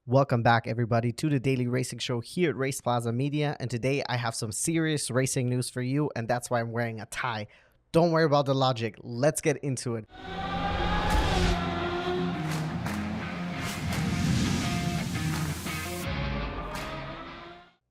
Welcome back, everybody, to the daily racing show here at RacePlazaMedia. And today I have some serious racing news for you, and that's why I'm wearing a tie. Don't worry about the logic. Let's get into it.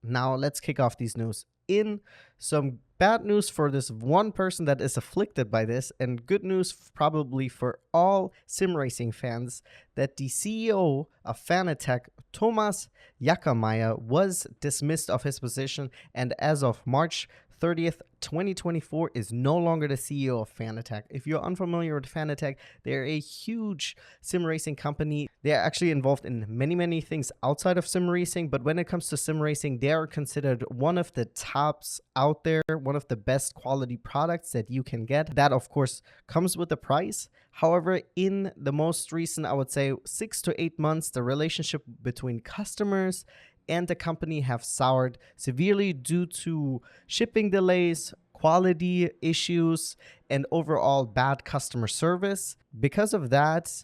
Now, let's kick off these news. In some bad news for this one person that is afflicted by this, and good news probably for all sim racing fans, that the CEO of Fanatec, Thomas Jackermeier, was dismissed of his position, and as of March 30th, 2024, is no longer the CEO of Fanatec. If you're unfamiliar with Fanatec, they're a huge sim racing company. They're actually involved in many things outside of sim racing, but when it comes to sim racing, they are considered one of the tops out there, one of the best quality products that you can get. That, of course, comes with a price. However, in the most recent, I would say 6 to 8 months, the relationship between customers and the company have soured severely due to shipping delays, quality issues, and overall bad customer service. Because of that,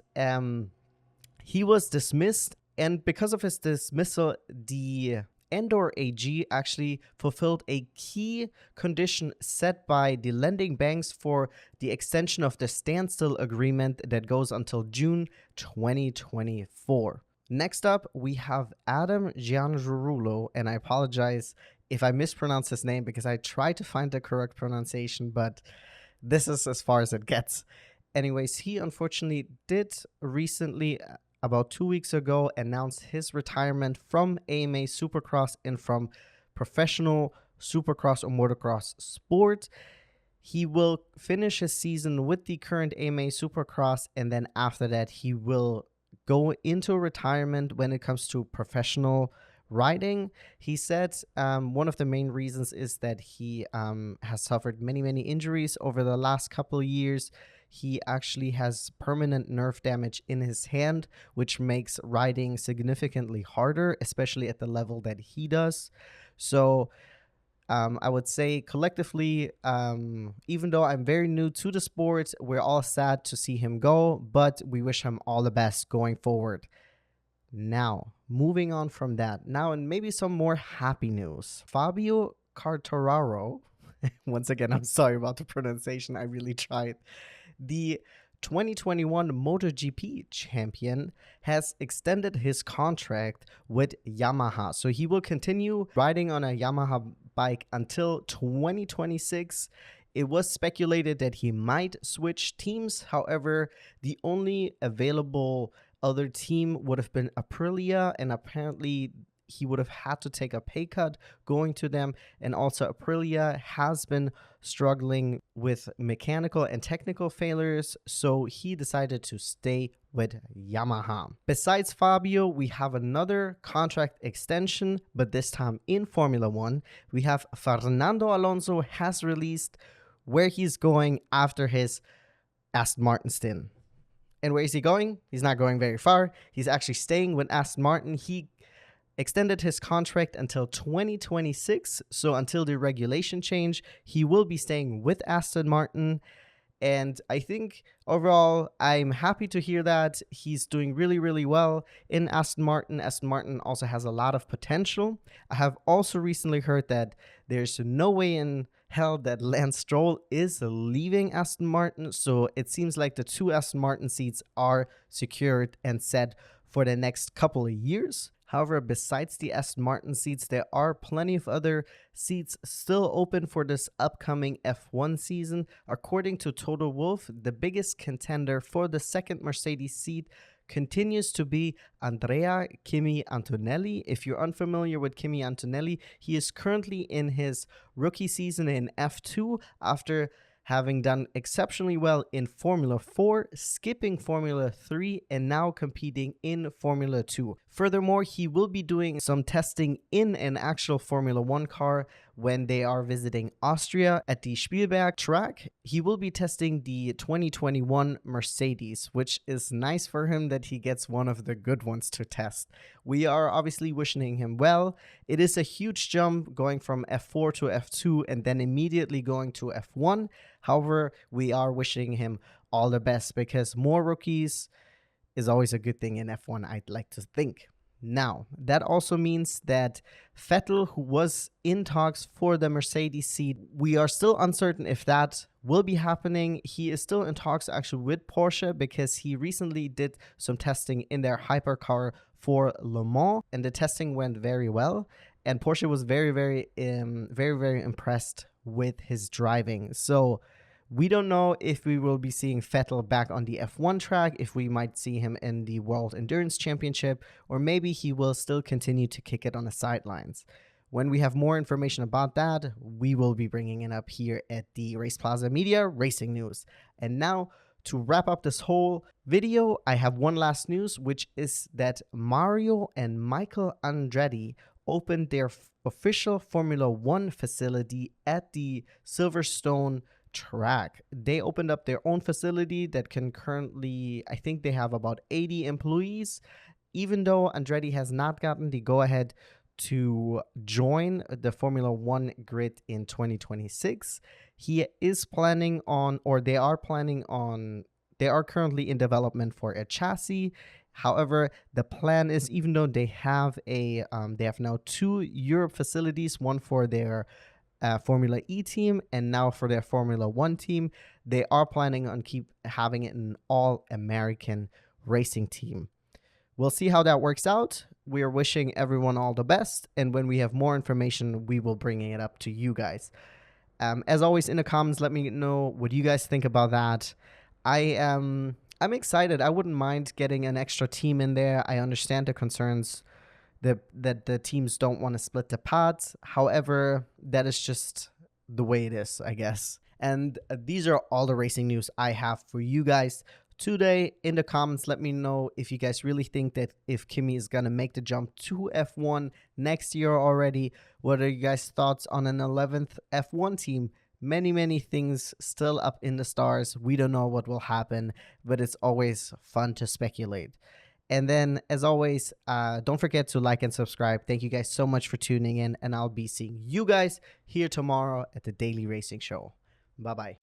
he was dismissed, and because of his dismissal, the Andor AG actually fulfilled a key condition set by the lending banks for the extension of the standstill agreement that goes until June 2024. Next up, we have Adam Cianciarulo, and I apologize if I mispronounce his name because I tried to find the correct pronunciation, but this is as far as it gets. Anyways, he unfortunately did recently, about 2 weeks ago, announce his retirement from AMA Supercross and from professional Supercross or motocross sport. He will finish his season with the current AMA Supercross, and then after that, he will go into retirement when it comes to professional riding. He said one of the main reasons is that he has suffered many injuries over the last couple of years. He actually has permanent nerve damage in his hand, which makes riding significantly harder, especially at the level that he does. So I would say collectively, even though I'm very new to the sport, we're all sad to see him go, but we wish him all the best going forward. Now, moving on from that, now and maybe some more happy news. Fabio Quartararo, once again, I'm sorry about the pronunciation, I really tried. The 2021 MotoGP champion has extended his contract with Yamaha. So he will continue riding on a Yamaha bike until 2026. It was speculated that he might switch teams. However, the only available other team would have been Aprilia, and apparently he would have had to take a pay cut going to them. And also Aprilia has been struggling with mechanical and technical failures, so he decided to stay with Yamaha. Besides Fabio, we have another contract extension, but this time in Formula One. We have Fernando Alonso has released where he's going after his Aston Martin stint. And where is he going? He's not going very far. He's actually staying with Aston Martin. He extended his contract until 2026, so until the regulation change, he will be staying with Aston Martin. And I think overall, I'm happy to hear that. He's doing really well in Aston Martin. Aston Martin also has a lot of potential. I have also recently heard that there's no way in hell that Lance Stroll is leaving Aston Martin, so it seems like the 2 Aston Martin seats are secured and set for the next couple of years. However, besides the Aston Martin seats, there are plenty of other seats still open for this upcoming F1 season. According to Toto Wolff, the biggest contender for the second Mercedes seat continues to be Andrea Kimi Antonelli. If you're unfamiliar with Kimi Antonelli, he is currently in his rookie season in F2 after having done exceptionally well in Formula 4, skipping Formula 3, and now competing in Formula 2. Furthermore, he will be doing some testing in an actual Formula 1 car when they are visiting Austria at the Spielberg track. He will be testing the 2021 Mercedes, which is nice for him that he gets one of the good ones to test. We are obviously wishing him well. It is a huge jump going from F4 to F2 and then immediately going to F1. However, we are wishing him all the best because more rookies is always a good thing in F1, I'd like to think. Now, that also means that Vettel, who was in talks for the Mercedes seat, we are still uncertain if that will be happening. He is still in talks actually with Porsche because he recently did some testing in their hypercar for Le Mans, and the testing went very well. And Porsche was very impressed with his driving. So we don't know if we will be seeing Vettel back on the F1 track, if we might see him in the World Endurance Championship, or maybe he will still continue to kick it on the sidelines. When we have more information about that, we will be bringing it up here at the RacePlazaMedia Racing News. And now, to wrap up this whole video, I have one last news, which is that Mario and Michael Andretti opened their official Formula One facility at the Silverstone track. They opened up their own facility that can currently, I think they have about 80 employees. Even though Andretti has not gotten the go-ahead to join the Formula One grid in 2026, he is planning on, or they are planning on, they are currently in development for a chassis. However, the plan is, even though they have they have now 2 Europe facilities, one for their Formula E team and now for their Formula One team, they are planning on keep having it an all-American racing team. We'll see how that works out. We are wishing everyone all the best, and when we have more information, we will bring it up to you guys. As always, in the comments, let me know what you guys think about that. I'm excited. I wouldn't mind getting an extra team in there. I understand the concerns that the teams don't want to split the pods. However, that is just the way it is, I guess. And these are all the racing news I have for you guys today. In the comments, let me know if you guys really think that if Kimi is going to make the jump to F1 next year already. What are you guys' thoughts on an 11th F1 team? Many things still up in the stars. We don't know what will happen, but it's always fun to speculate. And then, as always, don't forget to like and subscribe. Thank you guys so much for tuning in, and I'll be seeing you guys here tomorrow at the Daily Racing Show. Bye-bye.